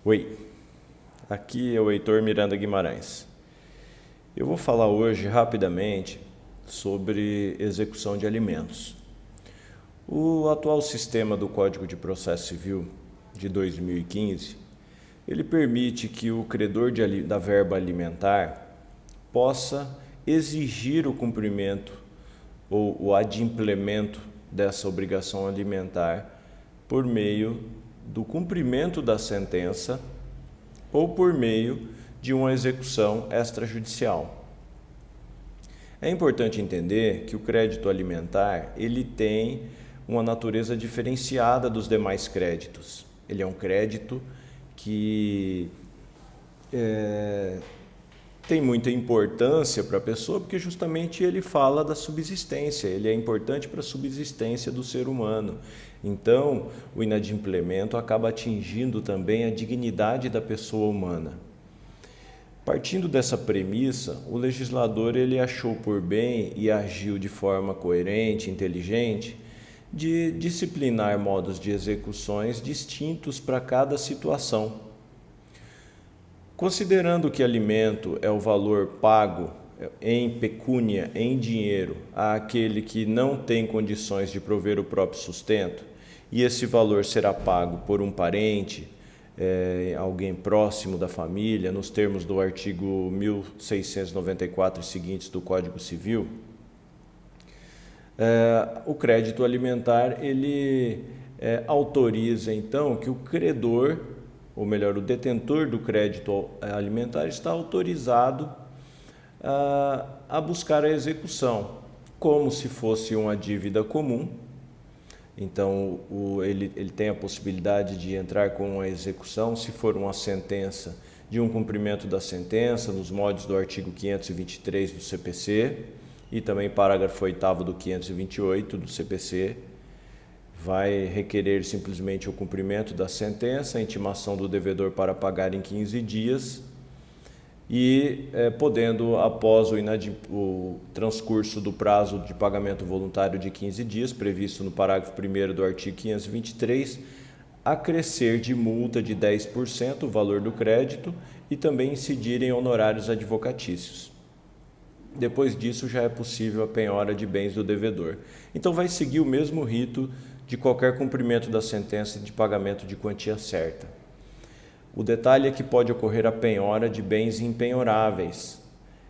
Oi, aqui é o Heitor Miranda Guimarães. Eu vou falar hoje rapidamente sobre execução de alimentos. O atual sistema do Código de Processo Civil de 2015, ele permite que o credor da verba alimentar possa exigir o cumprimento ou o adimplemento dessa obrigação alimentar por meio do cumprimento da sentença ou por meio de uma execução extrajudicial. É importante entender que o crédito alimentar ele tem uma natureza diferenciada dos demais créditos. Ele é um crédito que tem muita importância para a pessoa porque justamente ele fala da subsistência, ele é importante para a subsistência do ser humano. Então, o inadimplemento acaba atingindo também a dignidade da pessoa humana. Partindo dessa premissa, o legislador ele achou por bem e agiu de forma coerente, inteligente, de disciplinar modos de execuções distintos para cada situação. Considerando que alimento é o valor pago em pecúnia, em dinheiro, àquele que não tem condições de prover o próprio sustento, e esse valor será pago por um parente, alguém próximo da família, nos termos do artigo 1694 e seguintes do Código Civil, o crédito alimentar ele autoriza então que o credor, ou melhor, o detentor do crédito alimentar está autorizado a buscar a execução, como se fosse uma dívida comum. Então, ele tem a possibilidade de entrar com uma execução, se for uma sentença, de um cumprimento da sentença, nos moldes do artigo 523 do CPC, e também parágrafo 8º do 528 do CPC, vai requerer simplesmente o cumprimento da sentença, a intimação do devedor para pagar em 15 dias e podendo, após o transcurso do prazo de pagamento voluntário de 15 dias, previsto no parágrafo 1º do artigo 523, acrescer de multa de 10% o valor do crédito e também incidir em honorários advocatícios. Depois disso, já é possível a penhora de bens do devedor. Então, vai seguir o mesmo rito de qualquer cumprimento da sentença de pagamento de quantia certa. O detalhe é que pode ocorrer a penhora de bens impenhoráveis.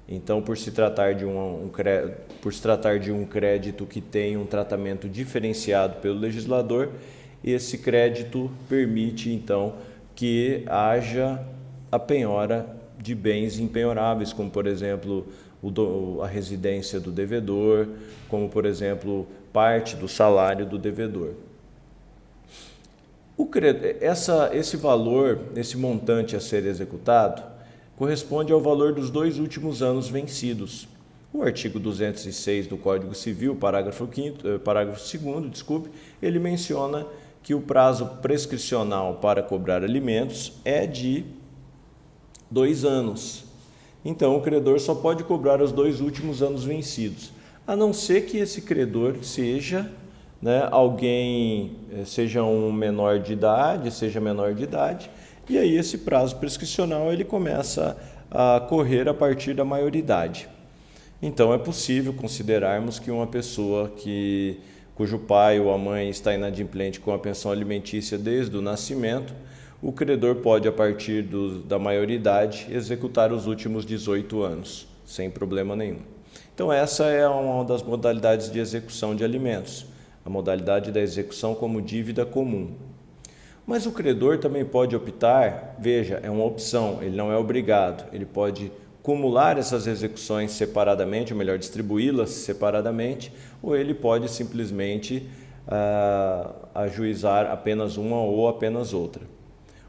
Então, por se tratar de um crédito que tem um tratamento diferenciado pelo legislador, esse crédito permite, então, que haja a penhora de bens impenhoráveis, como, por exemplo, a residência do devedor, como, por exemplo, parte do salário do devedor. Esse valor, esse montante a ser executado, corresponde ao valor dos 2 últimos anos vencidos. O artigo 206 do Código Civil, parágrafo 2º, ele menciona que o prazo prescricional para cobrar alimentos é de 2 anos. Então, o credor só pode cobrar os 2 últimos anos vencidos, a não ser que esse credor seja seja um menor de idade, e aí esse prazo prescricional ele começa a correr a partir da maioridade. Então, é possível considerarmos que uma pessoa cujo pai ou a mãe está inadimplente com a pensão alimentícia desde o nascimento, o credor pode, a partir da maioridade, executar os últimos 18 anos, sem problema nenhum. Então, essa é uma das modalidades de execução de alimentos, a modalidade da execução como dívida comum. Mas o credor também pode optar, veja, é uma opção, ele não é obrigado, ele pode acumular essas execuções separadamente, ou melhor, distribuí-las separadamente, ou ele pode simplesmente ajuizar apenas uma ou apenas outra.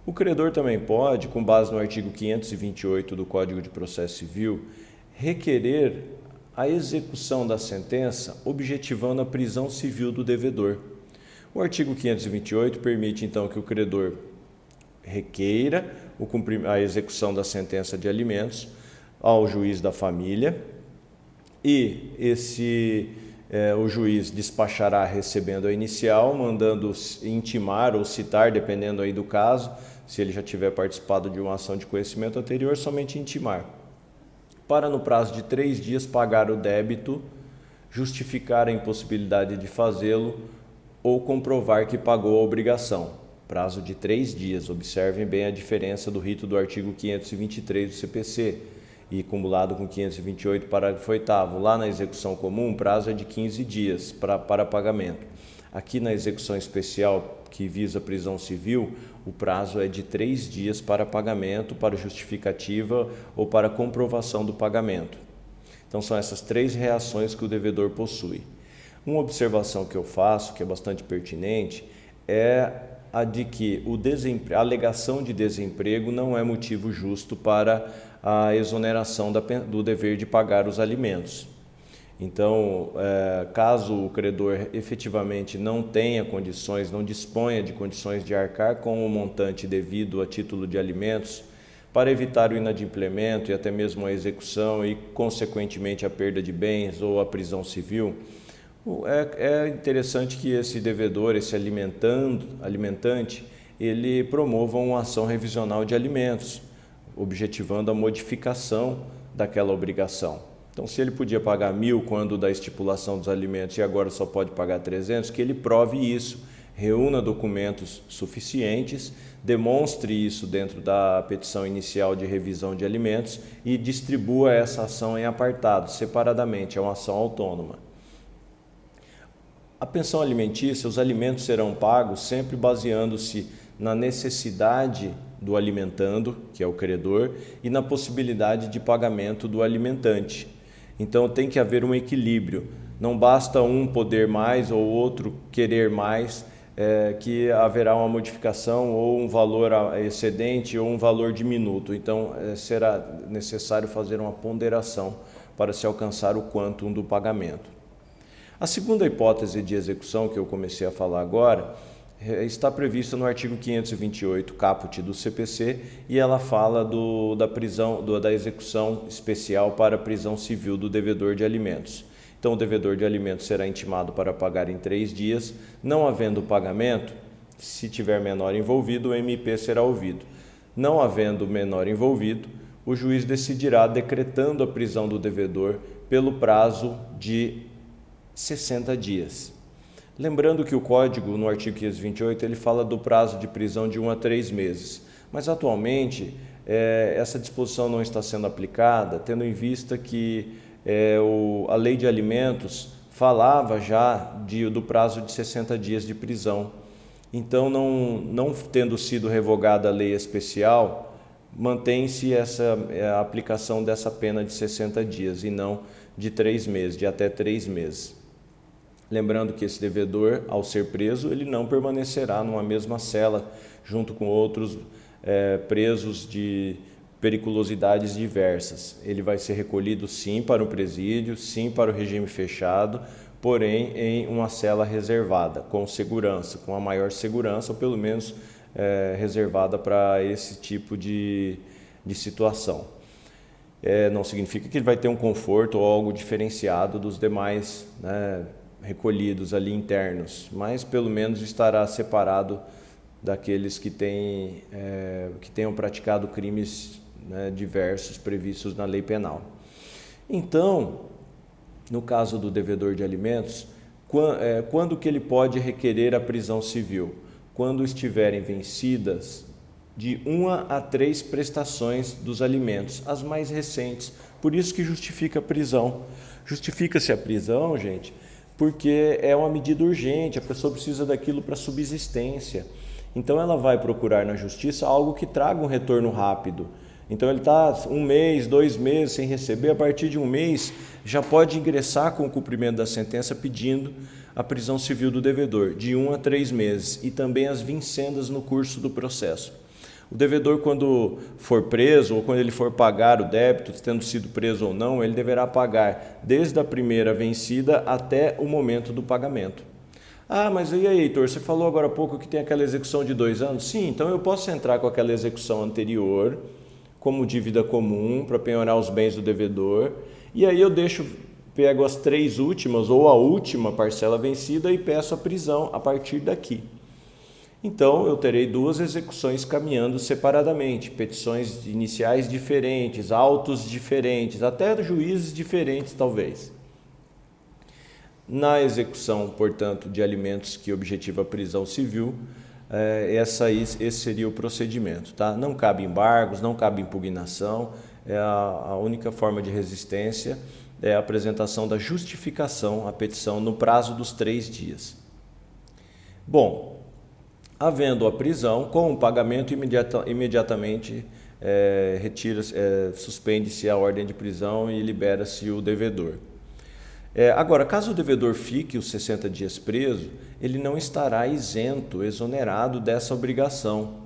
O credor também pode, com base no artigo 528 do Código de Processo Civil, requerer a execução da sentença objetivando a prisão civil do devedor. O artigo 528 permite, então, que o credor requeira a execução da sentença de alimentos ao juiz da família e o juiz despachará recebendo a inicial, mandando intimar ou citar, dependendo aí do caso, se ele já tiver participado de uma ação de conhecimento anterior, somente intimar. Para no prazo de 3 dias pagar o débito, justificar a impossibilidade de fazê-lo ou comprovar que pagou a obrigação. Prazo de 3 dias. Observem bem a diferença do rito do artigo 523 do CPC e cumulado com 528, parágrafo 8º. Lá na execução comum, o prazo é de 15 dias para pagamento. Aqui na execução especial, que visa prisão civil, o prazo é de 3 dias para pagamento, para justificativa ou para comprovação do pagamento. Então, são essas 3 reações que o devedor possui. Uma observação que eu faço, que é bastante pertinente, é a de que a alegação de desemprego não é motivo justo para a exoneração do dever de pagar os alimentos. Então, caso o credor efetivamente não tenha condições, não disponha de condições de arcar com o montante devido a título de alimentos, para evitar o inadimplemento e até mesmo a execução e, consequentemente, a perda de bens ou a prisão civil, é interessante que esse devedor, esse alimentante, ele promova uma ação revisional de alimentos, objetivando a modificação daquela obrigação. Então, se ele podia pagar 1.000 quando da estipulação dos alimentos e agora só pode pagar 300, que ele prove isso, reúna documentos suficientes, demonstre isso dentro da petição inicial de revisão de alimentos e distribua essa ação em apartados, separadamente, é uma ação autônoma. A pensão alimentícia, os alimentos serão pagos sempre baseando-se na necessidade do alimentando, que é o credor, e na possibilidade de pagamento do alimentante. Então tem que haver um equilíbrio, não basta um poder mais ou outro querer mais, que haverá uma modificação ou um valor excedente ou um valor diminuto. Então será necessário fazer uma ponderação para se alcançar o quantum do pagamento. A segunda hipótese de execução que eu comecei a falar agora está prevista no artigo 528 caput do CPC e ela fala da execução especial para a prisão civil do devedor de alimentos. Então, o devedor de alimentos será intimado para pagar em 3 dias, não havendo pagamento, se tiver menor envolvido, o MP será ouvido. Não havendo menor envolvido, o juiz decidirá decretando a prisão do devedor pelo prazo de 60 dias. Lembrando que o Código, no artigo 528, ele fala do prazo de prisão de 1 a 3 meses, mas atualmente essa disposição não está sendo aplicada, tendo em vista que a Lei de Alimentos falava já do prazo de 60 dias de prisão. Então, não tendo sido revogada a lei especial, mantém-se a aplicação dessa pena de 60 dias e não de 3 meses, de até 3 meses. Lembrando que esse devedor, ao ser preso, ele não permanecerá numa mesma cela junto com outros presos de periculosidades diversas. Ele vai ser recolhido sim para o presídio, sim para o regime fechado, porém em uma cela reservada, com segurança, com a maior segurança, ou pelo menos reservada para esse tipo de situação. Não significa que ele vai ter um conforto ou algo diferenciado dos demais, recolhidos ali internos, mas pelo menos estará separado daqueles que tenham praticado crimes diversos previstos na lei penal. Então, no caso do devedor de alimentos, quando que ele pode requerer a prisão civil? Quando estiverem vencidas de 1 a 3 prestações dos alimentos, as mais recentes. Por isso que justifica a prisão. Justifica-se a prisão, gente, porque é uma medida urgente, a pessoa precisa daquilo para subsistência. Então ela vai procurar na justiça algo que traga um retorno rápido. Então ele está 1 mês, 2 meses sem receber, a partir de 1 mês já pode ingressar com o cumprimento da sentença pedindo a prisão civil do devedor, de 1 a 3 meses, e também as vincendas no curso do processo. O devedor, quando for preso ou quando ele for pagar o débito, tendo sido preso ou não, ele deverá pagar desde a primeira vencida até o momento do pagamento. Ah, mas e aí, Heitor, você falou agora há pouco que tem aquela execução de 2 anos? Sim, então eu posso entrar com aquela execução anterior como dívida comum para penhorar os bens do devedor, e aí eu deixo pego as 3 últimas ou a última parcela vencida e peço a prisão a partir daqui. Então, eu terei 2 execuções caminhando separadamente, petições iniciais diferentes, autos diferentes, até juízes diferentes talvez. Na execução, portanto, de alimentos que objetiva a prisão civil, esse seria o procedimento. Tá? Não cabe embargos, não cabe impugnação, a única forma de resistência é a apresentação da justificação à petição no prazo dos 3 dias. Bom, havendo a prisão, com o pagamento imediatamente suspende-se a ordem de prisão e libera-se o devedor. Agora, caso o devedor fique os 60 dias preso, ele não estará isento, exonerado dessa obrigação.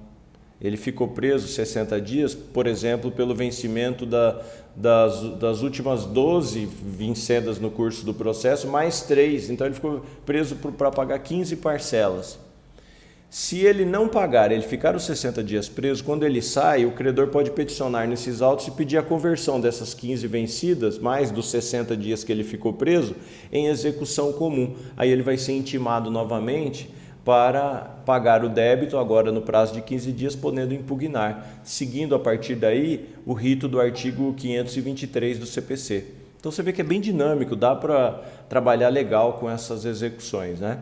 Ele ficou preso 60 dias, por exemplo, pelo vencimento das últimas 12 vincendas no curso do processo, mais 3. Então, ele ficou preso para pagar 15 parcelas. Se ele não pagar, ele ficar os 60 dias preso, quando ele sai, o credor pode peticionar nesses autos e pedir a conversão dessas 15 vencidas, mais dos 60 dias que ele ficou preso, em execução comum. Aí ele vai ser intimado novamente para pagar o débito, agora no prazo de 15 dias, podendo impugnar, seguindo a partir daí o rito do artigo 523 do CPC. Então você vê que é bem dinâmico, dá para trabalhar legal com essas execuções, né?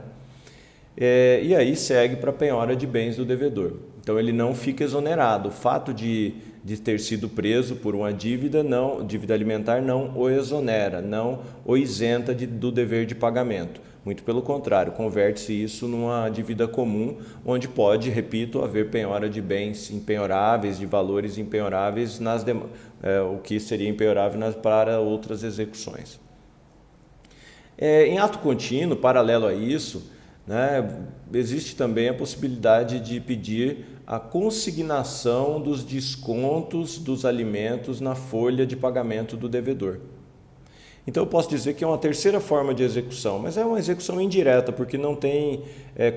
E aí segue para a penhora de bens do devedor. Então ele não fica exonerado. O fato de ter sido preso por uma dívida alimentar não o exonera, não o isenta do dever de pagamento. Muito pelo contrário, converte-se isso numa dívida comum, onde pode, repito, haver penhora de bens impenhoráveis, de valores impenhoráveis, o que seria impenhorável para outras execuções. Em ato contínuo, paralelo a isso, existe também a possibilidade de pedir a consignação dos descontos dos alimentos na folha de pagamento do devedor. Então eu posso dizer que é uma terceira forma de execução, mas é uma execução indireta, porque não tem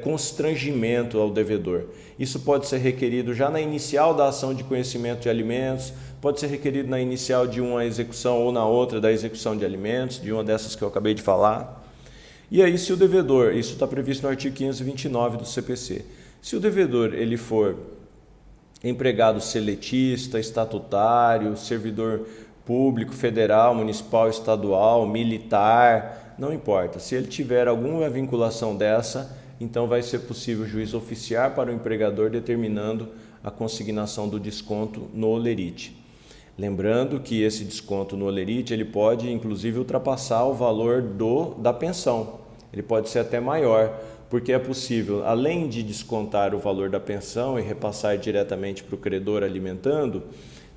constrangimento ao devedor. Isso pode ser requerido já na inicial da ação de conhecimento de alimentos, pode ser requerido na inicial de uma execução ou na outra da execução de alimentos, de uma dessas que eu acabei de falar. E aí, se o devedor, isso está previsto no artigo 529 do CPC, se o devedor ele for empregado seletista, estatutário, servidor público, federal, municipal, estadual, militar, não importa. Se ele tiver alguma vinculação dessa, então vai ser possível o juiz oficiar para o empregador determinando a consignação do desconto no olerite. Lembrando que esse desconto no olerite ele pode inclusive ultrapassar o valor da pensão. Ele pode ser até maior, porque é possível, além de descontar o valor da pensão e repassar diretamente para o credor alimentando,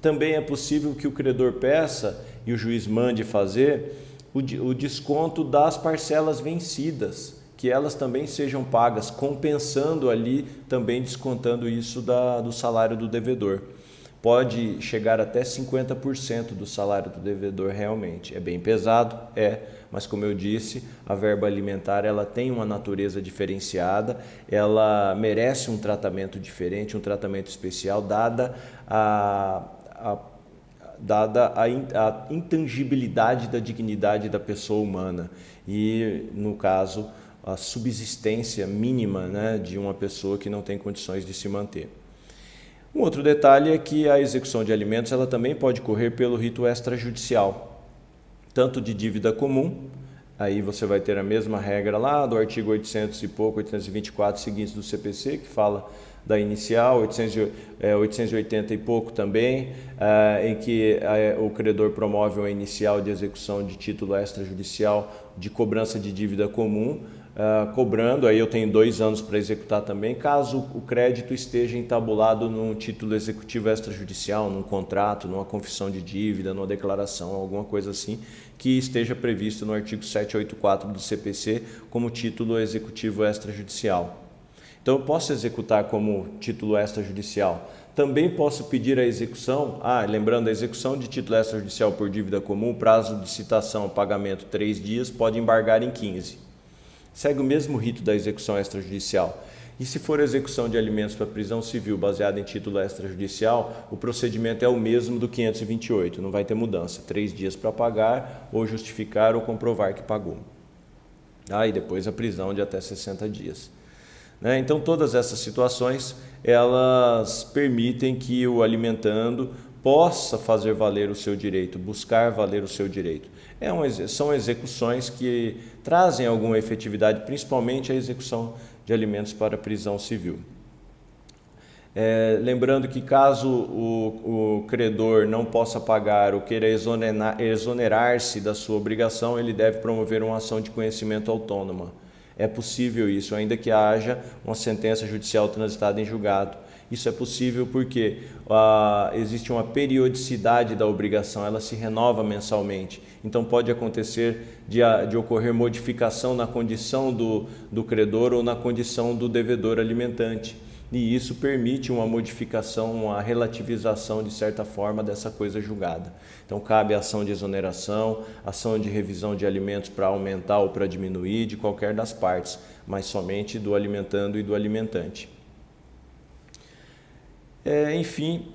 também é possível que o credor peça e o juiz mande fazer o desconto das parcelas vencidas, que elas também sejam pagas, compensando ali, também descontando isso do salário do devedor. Pode chegar até 50% do salário do devedor realmente. É bem pesado, mas como eu disse, a verba alimentar ela tem uma natureza diferenciada, ela merece um tratamento diferente, um tratamento especial, dada a intangibilidade da dignidade da pessoa humana e, no caso, a subsistência mínima, de uma pessoa que não tem condições de se manter. Um outro detalhe é que a execução de alimentos ela também pode correr pelo rito extrajudicial, tanto de dívida comum, aí você vai ter a mesma regra lá do artigo 800 e pouco, 824 seguintes do CPC, que fala da inicial, 880 e pouco também, em que o credor promove uma inicial de execução de título extrajudicial de cobrança de dívida comum, cobrando, aí eu tenho 2 anos para executar também, caso o crédito esteja entabulado num título executivo extrajudicial, num contrato, numa confissão de dívida, numa declaração, alguma coisa assim, que esteja previsto no artigo 784 do CPC como título executivo extrajudicial. Então eu posso executar como título extrajudicial. Também posso pedir a execução, lembrando, a execução de título extrajudicial por dívida comum, prazo de citação, pagamento 3 dias, pode embargar em 15. Segue o mesmo rito da execução extrajudicial. E se for execução de alimentos para prisão civil baseada em título extrajudicial, o procedimento é o mesmo do 528, não vai ter mudança. 3 dias para pagar, ou justificar ou comprovar que pagou. E depois a prisão de até 60 dias. Então, todas essas situações, elas permitem que o alimentando possa fazer valer o seu direito, buscar valer o seu direito. São execuções que trazem alguma efetividade, principalmente a execução de alimentos para prisão civil. Lembrando que caso o credor não possa pagar ou queira exonerar-se da sua obrigação, ele deve promover uma ação de conhecimento autônoma. É possível isso, ainda que haja uma sentença judicial transitada em julgado. Isso é possível porque existe uma periodicidade da obrigação, ela se renova mensalmente. Então pode acontecer de ocorrer modificação na condição do credor ou na condição do devedor alimentante. E isso permite uma modificação, uma relativização de certa forma dessa coisa julgada. Então cabe a ação de exoneração, ação de revisão de alimentos para aumentar ou para diminuir, de qualquer das partes, mas somente do alimentando e do alimentante. Enfim,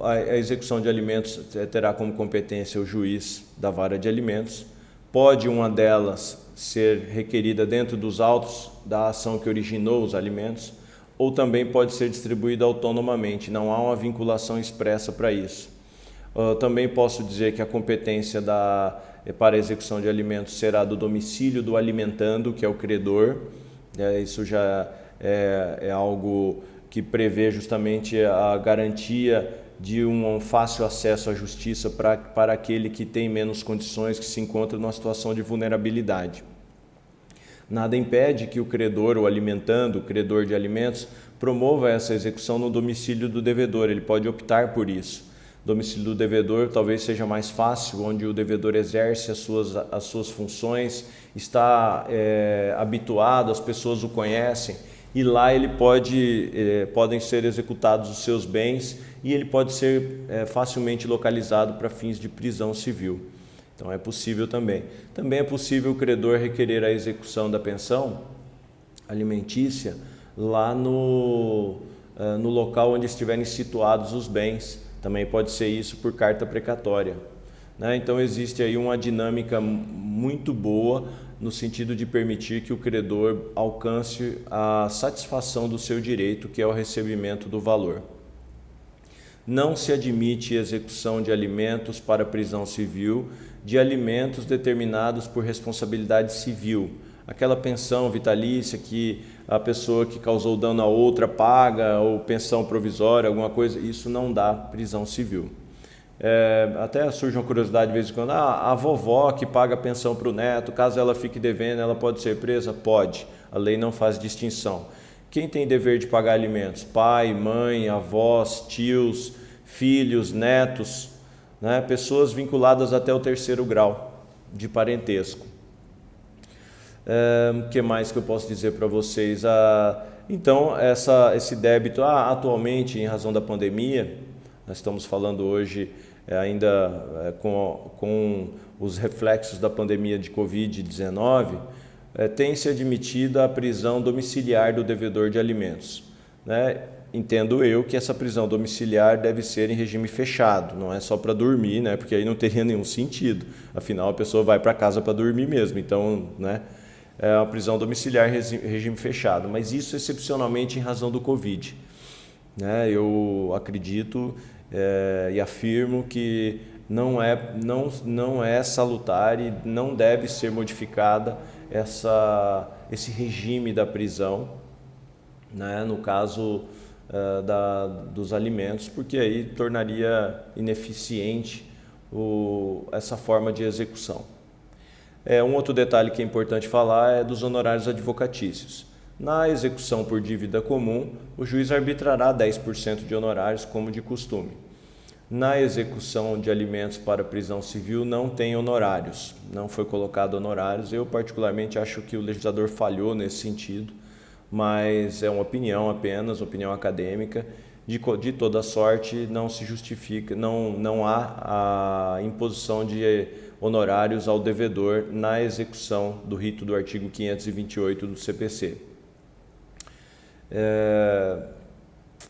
a execução de alimentos terá como competência o juiz da vara de alimentos. Pode uma delas ser requerida dentro dos autos da ação que originou os alimentos, ou também pode ser distribuída autonomamente, não há uma vinculação expressa para isso. Também posso dizer que a competência para a execução de alimentos será do domicílio do alimentando, que é o credor. Isso já é algo que prevê justamente a garantia de um fácil acesso à justiça para aquele que tem menos condições, que se encontra numa situação de vulnerabilidade. Nada impede que o credor, o alimentando, o credor de alimentos, promova essa execução no domicílio do devedor, ele pode optar por isso. O domicílio do devedor talvez seja mais fácil, onde o devedor exerce as suas funções, está habituado, as pessoas o conhecem, e lá ele podem ser executados os seus bens e ele pode ser facilmente localizado para fins de prisão civil. Então é possível também. Também é possível o credor requerer a execução da pensão alimentícia lá no local onde estiverem situados os bens. Também pode ser isso por carta precatória. Então existe aí uma dinâmica muito boa no sentido de permitir que o credor alcance a satisfação do seu direito, que é o recebimento do valor. Não se admite execução de alimentos para prisão civil de alimentos determinados por responsabilidade civil. Aquela pensão vitalícia que a pessoa que causou dano a outra paga, ou pensão provisória, alguma coisa, isso não dá prisão civil. Até surge uma curiosidade de vez em quando, a vovó que paga pensão para o neto, caso ela fique devendo, ela pode ser presa? Pode, a lei não faz distinção. Quem tem dever de pagar alimentos? Pai, mãe, avós, tios, filhos, netos, pessoas vinculadas até o 3º grau de parentesco. O que mais que eu posso dizer para vocês? Então, esse débito, atualmente, em razão da pandemia, nós estamos falando hoje ainda com os reflexos da pandemia de Covid-19, tem-se admitida a prisão domiciliar do devedor de alimentos. Entendo eu que essa prisão domiciliar deve ser em regime fechado, não é só para dormir, porque aí não teria nenhum sentido. Afinal, a pessoa vai para casa para dormir mesmo, então, é uma prisão domiciliar em regime fechado. Mas isso excepcionalmente em razão do Covid. Eu acredito e afirmo que não é salutar e não deve ser modificada esse regime da prisão, no caso dos alimentos, porque aí tornaria ineficiente essa forma de execução. Um outro detalhe que é importante falar é dos honorários advocatícios. Na execução por dívida comum, o juiz arbitrará 10% de honorários, como de costume. Na execução de alimentos para prisão civil não tem honorários, não foi colocado honorários. Eu particularmente acho que o legislador falhou nesse sentido, mas é uma opinião apenas, opinião acadêmica. De toda sorte, não se justifica, não há a imposição de honorários ao devedor na execução do rito do artigo 528 do CPC.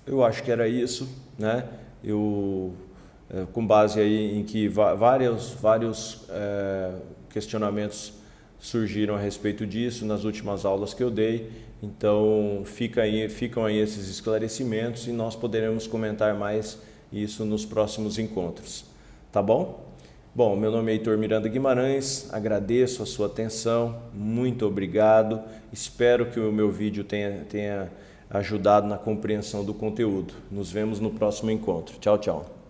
Eu acho que era isso, né? Com base aí em que vários questionamentos surgiram a respeito disso nas últimas aulas que eu dei, então ficam aí esses esclarecimentos e nós poderemos comentar mais isso nos próximos encontros, tá bom? Bom, meu nome é Heitor Miranda Guimarães, agradeço a sua atenção, muito obrigado, espero que o meu vídeo tenha ajudado na compreensão do conteúdo. Nos vemos no próximo encontro. Tchau, tchau.